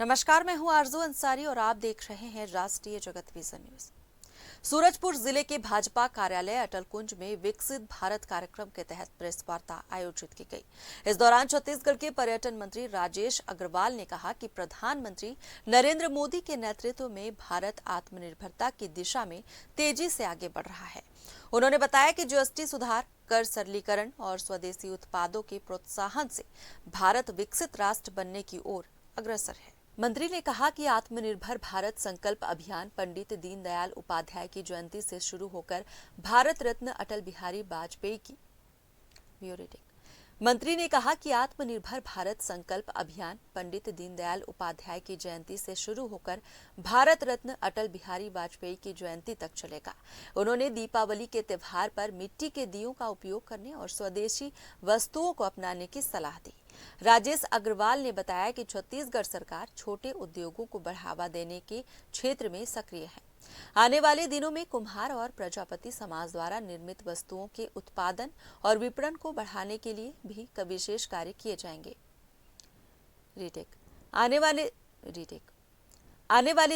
नमस्कार, मैं हूं आरजू अंसारी और आप देख रहे हैं राष्ट्रीय जगत विजन न्यूज। सूरजपुर जिले के भाजपा कार्यालय अटल कुंज में विकसित भारत कार्यक्रम के तहत प्रेस वार्ता आयोजित की गई। इस दौरान छत्तीसगढ़ के पर्यटन मंत्री राजेश अग्रवाल ने कहा कि प्रधानमंत्री नरेंद्र मोदी के नेतृत्व में भारत आत्मनिर्भरता की दिशा में तेजी से आगे बढ़ रहा है। उन्होंने बताया कि जीएसटी सुधार, कर सरलीकरण और स्वदेशी उत्पादों के प्रोत्साहन से भारत विकसित राष्ट्र बनने की ओर अग्रसर है। मंत्री ने कहा कि आत्मनिर्भर भारत संकल्प अभियान पंडित दीनदयाल उपाध्याय की जयंती से शुरू होकर भारत रत्न अटल बिहारी वाजपेयी की मंत्री ने कहा कि आत्मनिर्भर भारत संकल्प अभियान पंडित दीनदयाल उपाध्याय की जयंती से शुरू होकर भारत रत्न अटल बिहारी वाजपेयी की जयंती तक चलेगा। उन्होंने दीपावली के त्योहार पर मिट्टी के दियों का उपयोग करने और स्वदेशी वस्तुओं को अपनाने की सलाह दी। राजेश अग्रवाल ने बताया कि छत्तीसगढ़ सरकार छोटे उद्योगों को बढ़ावा देने के क्षेत्र में सक्रिय है। आने वाले दिनों में कुम्हार और प्रजापति समाज द्वारा निर्मित वस्तुओं के उत्पादन और विपणन को बढ़ाने के लिए भी विशेष कार्य किए जाएंगे। आने वाले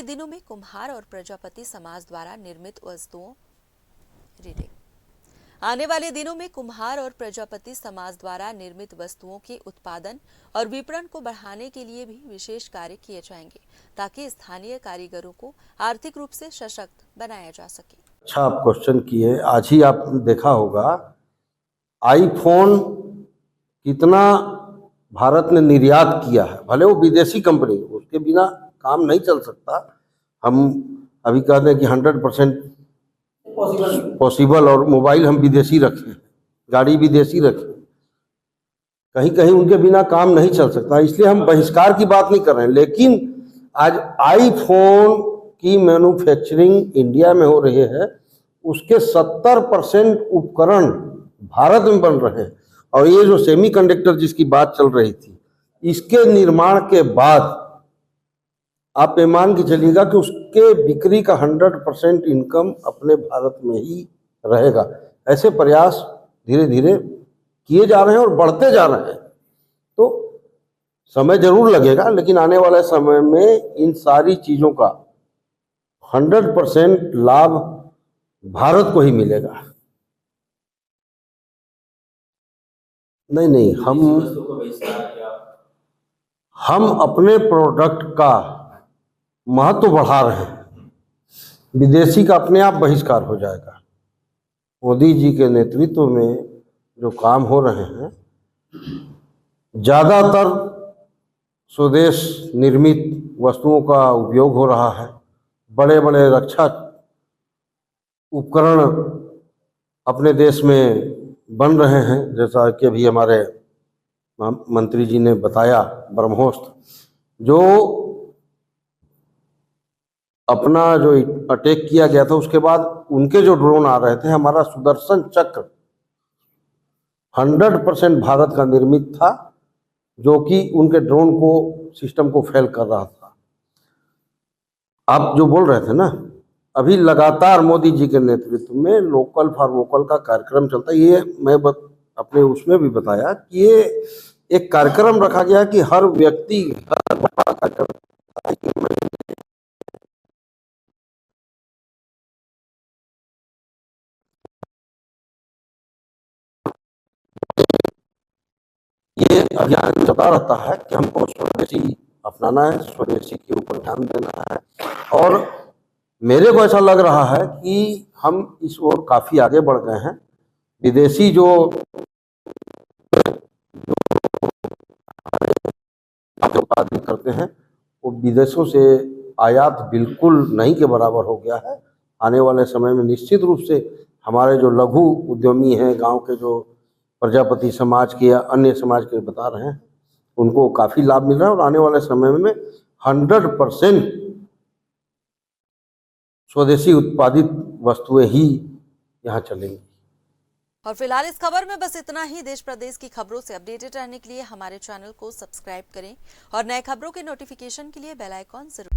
दिनों में कुम्हार और प्रजापति समाज द्वारा निर्मित वस्तुओं के उत्पादन और विपणन को बढ़ाने के लिए भी विशेष कार्य किए जाएंगे, ताकि स्थानीय कारीगरों को आर्थिक रूप से सशक्त बनाया जा सके। अच्छा आप क्वेश्चन किए। आज ही आपने देखा होगा आईफोन कितना भारत ने निर्यात किया है, भले वो विदेशी कंपनी, उसके बिना काम नहीं चल सकता। हम अभी कहते हैं कि 100% पॉसिबल, और मोबाइल हम विदेशी रखें, गाड़ी विदेशी रखें, कहीं कहीं उनके बिना काम नहीं चल सकता। इसलिए हम बहिष्कार की बात नहीं कर रहे हैं, लेकिन आज आईफोन की मैन्युफैक्चरिंग इंडिया में हो रही है, उसके 70% उपकरण भारत में बन रहे हैं। और ये जो सेमीकंडक्टर जिसकी बात चल रही थी, इसके निर्माण के बाद आप ये मान के चलिएगा कि उसके बिक्री का 100% इनकम अपने भारत में ही रहेगा। ऐसे प्रयास धीरे धीरे किए जा रहे हैं और बढ़ते जा रहे हैं। तो समय जरूर लगेगा, लेकिन आने वाले समय में इन सारी चीजों का 100% लाभ भारत को ही मिलेगा। नहीं, हम अपने प्रोडक्ट का महत्व बढ़ा रहे हैं, विदेशी का अपने आप बहिष्कार हो जाएगा। मोदी जी के नेतृत्व में जो काम हो रहे हैं, ज़्यादातर स्वदेश निर्मित वस्तुओं का उपयोग हो रहा है। बड़े बड़े रक्षा उपकरण अपने देश में बन रहे हैं, जैसा कि अभी हमारे मंत्री जी ने बताया, ब्रह्मोस्त्र जो अपना जो अटैक किया गया था, उसके बाद उनके जो ड्रोन आ रहे थे, हमारा सुदर्शन चक्र 100% भारत का निर्मित था, जो कि उनके ड्रोन को सिस्टम को फेल कर रहा था। आप जो बोल रहे थे ना, अभी लगातार मोदी जी के नेतृत्व में लोकल फॉर वोकल का कार्यक्रम चलता है। ये मैं अपने उसमें भी बताया कि ये एक कार्यक्रम रखा गया कि हर व्यक्ति ये अभियान चलता रहता है कि हमको स्वदेशी अपनाना है, स्वदेशी के ऊपर ध्यान देना है। और मेरे को ऐसा लग रहा है कि हम इस ओर काफी आगे बढ़ गए हैं। विदेशी जो उत्पादित करते हैं, वो विदेशों से आयात बिल्कुल नहीं के बराबर हो गया है। आने वाले समय में निश्चित रूप से हमारे जो लघु उद्यमी हैं, गांव के जो प्रजापति समाज के या अन्य समाज के बता रहे हैं, उनको काफी लाभ मिल रहा है। और आने वाले समय में 100% स्वदेशी उत्पादित वस्तुएं ही यहाँ चलेंगी। और फिलहाल इस खबर में बस इतना ही। देश प्रदेश की खबरों से अपडेटेड रहने के लिए हमारे चैनल को सब्सक्राइब करें और नए खबरों के नोटिफिकेशन के लिए बेल आइकॉन जरूर